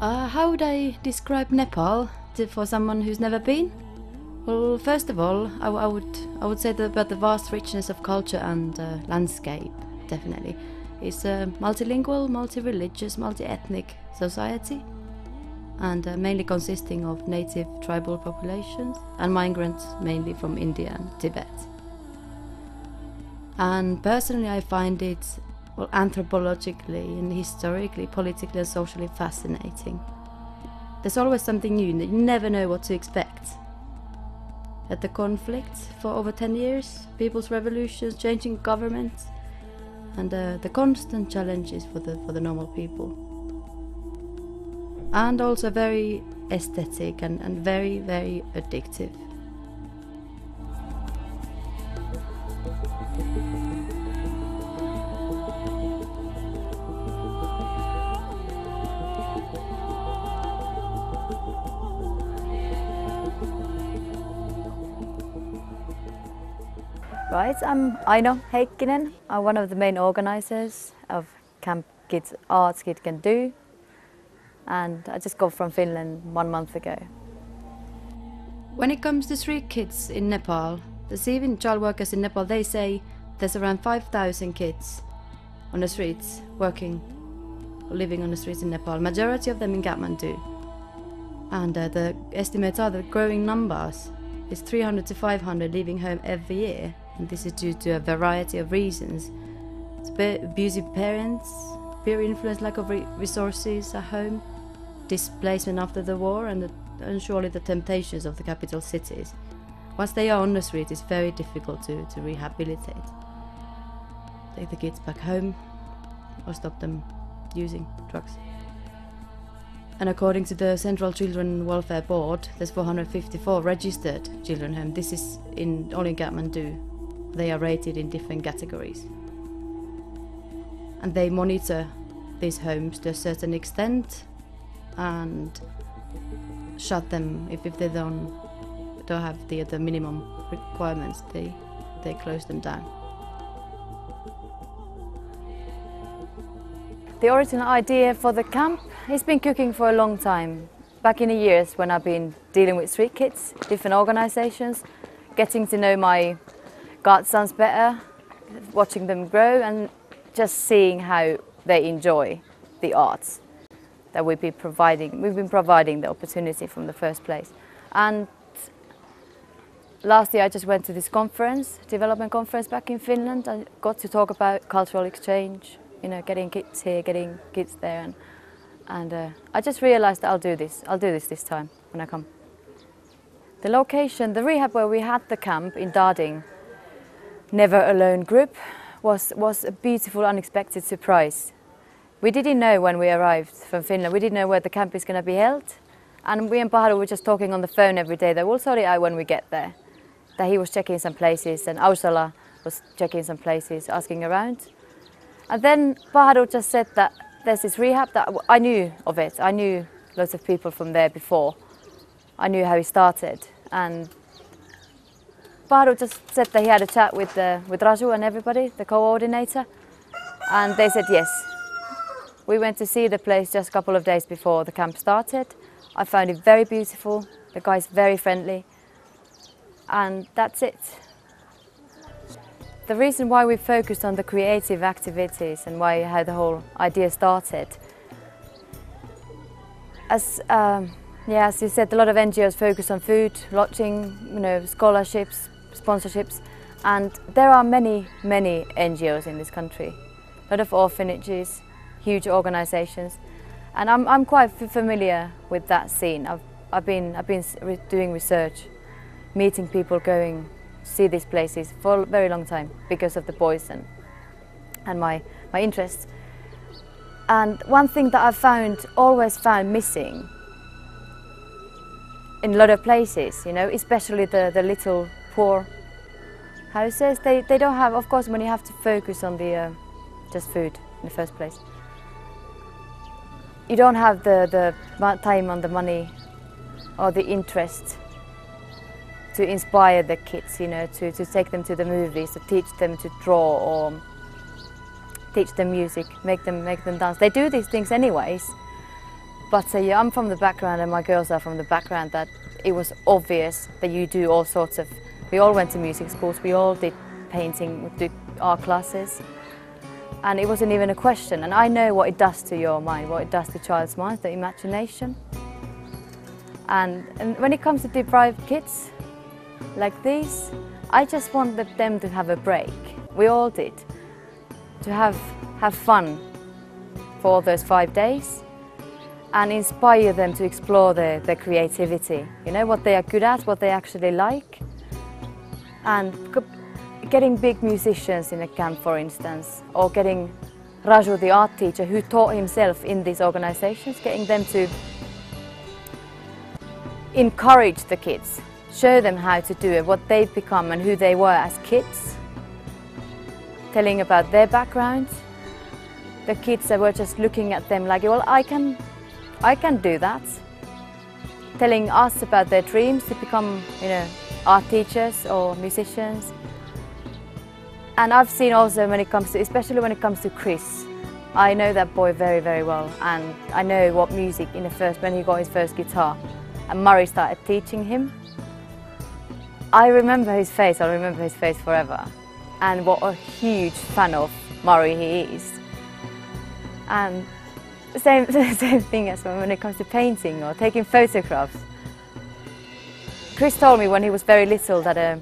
How would I describe Nepal for someone who's never been? Well, first of all, I would say that about the vast richness of culture and landscape, definitely. It's a multilingual, multi-religious, multi-ethnic society, and mainly consisting of native tribal populations and migrants mainly from India and Tibet. And personally I find it, well, anthropologically and historically, politically and socially fascinating. There's always something new, and you never know what to expect. At the conflict for over 10 years, people's revolutions, changing governments, and the constant challenges for the normal people. And also very aesthetic and very, very addictive. Right, I'm Aino Heikkinen. I'm one of the main organisers of Camp Kids Artskidcando, and I just got from Finland 1 month ago. When it comes to street kids in Nepal, the civil child workers in Nepal, they say there's around 5,000 kids on the streets working or living on the streets in Nepal, majority of them in Kathmandu. And the estimates are that growing numbers is 300 to 500 leaving home every year. And this is due to a variety of reasons. It's abusive parents, peer influence, lack of resources at home, displacement after the war, and surely the temptations of the capital cities. Once they are on the street, it's very difficult to rehabilitate. Take the kids back home or stop them using drugs. And according to the Central Children Welfare Board, there's 454 registered children homes. This is only in Kathmandu. They are rated in different categories. And they monitor these homes to a certain extent and shut them if they don't have the minimum requirements. They close them down. The original idea for the camp has been cooking for a long time. Back in the years when I've been dealing with street kids, different organisations, getting to know my godsons better, watching them grow and just seeing how they enjoy the arts that we've been providing the opportunity from the first place. And last year I just went to this conference, development conference back in Finland. I got to talk about cultural exchange, you know, getting kids here, getting kids there, and I just realized that I'll do this time when I come. The location, the rehab where we had the camp in Dhading, Never Alone group, was a beautiful, unexpected surprise. We didn't know when we arrived from Finland, we didn't know where the camp is going to be held. And we and Bahadur were just talking on the phone every day that we'll sort it out when we get there. That he was checking some places and Ausala was checking some places, asking around. And then Bahadur just said that there's this rehab that I knew of it. I knew lots of people from there before. I knew how he started. And Bahadur just said that he had a chat with Raju and everybody, the coordinator, and they said yes. We went to see the place just a couple of days before the camp started. I found it very beautiful, the guy's very friendly, and that's it. The reason why we focused on the creative activities and how the whole idea started, as you said, a lot of NGOs focus on food, lodging, you know, scholarships, sponsorships, and there are many NGOs in this country. A lot of orphanages, huge organisations, and I'm quite familiar with that scene. I've been doing research, meeting people, going to see these places for a very long time because of the boys and my interests. And one thing that I've always found missing in a lot of places, you know, especially the little poor houses, they don't have, of course, when you have to focus on the just food in the first place, you don't have the time and the money or the interest to inspire the kids, you know, to take them to the movies, to teach them to draw or teach them music, make them dance. They do these things anyways, But yeah, I'm from the background and my girls are from the background that it was obvious that you do all sorts of, we all went to music schools, we all did painting, we did art classes. And it wasn't even a question. And I know what it does to your mind, what it does to child's minds, the imagination. And when it comes to deprived kids like these, I just wanted them to have a break. We all did. To have fun for those 5 days and inspire them to explore their creativity. You know, what they are good at, what they actually like. And getting big musicians in a camp, for instance, or getting Raju, the art teacher, who taught himself in these organizations, getting them to encourage the kids, show them how to do it, what they've become and who they were as kids, telling about their background. The kids that were just looking at them like, well, I can do that. Telling us about their dreams to become, you know, art teachers or musicians. And I've seen also when it comes to, especially when it comes to Chris, I know that boy very, very well, and I know what music when he got his first guitar and Murray started teaching him. I remember his face, I'll remember his face forever. And what a huge fan of Murray he is. And the same thing as when it comes to painting or taking photographs. Chris told me when he was very little that I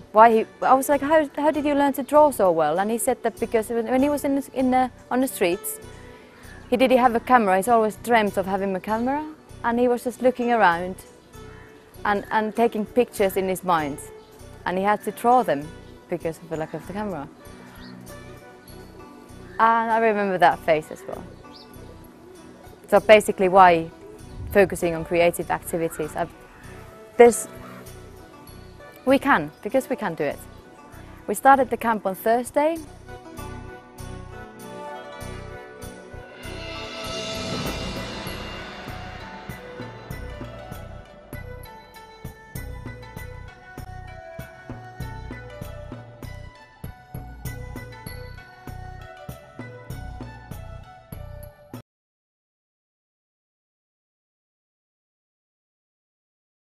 was like, how did you learn to draw so well? And he said that because when he was on the streets, he didn't have a camera. He's always dreamt of having a camera, and he was just looking around and taking pictures in his mind, and he had to draw them because of the lack of the camera. And I remember that face as well. So basically, why focusing on creative activities? We can, because we can do it. We started the camp on Thursday,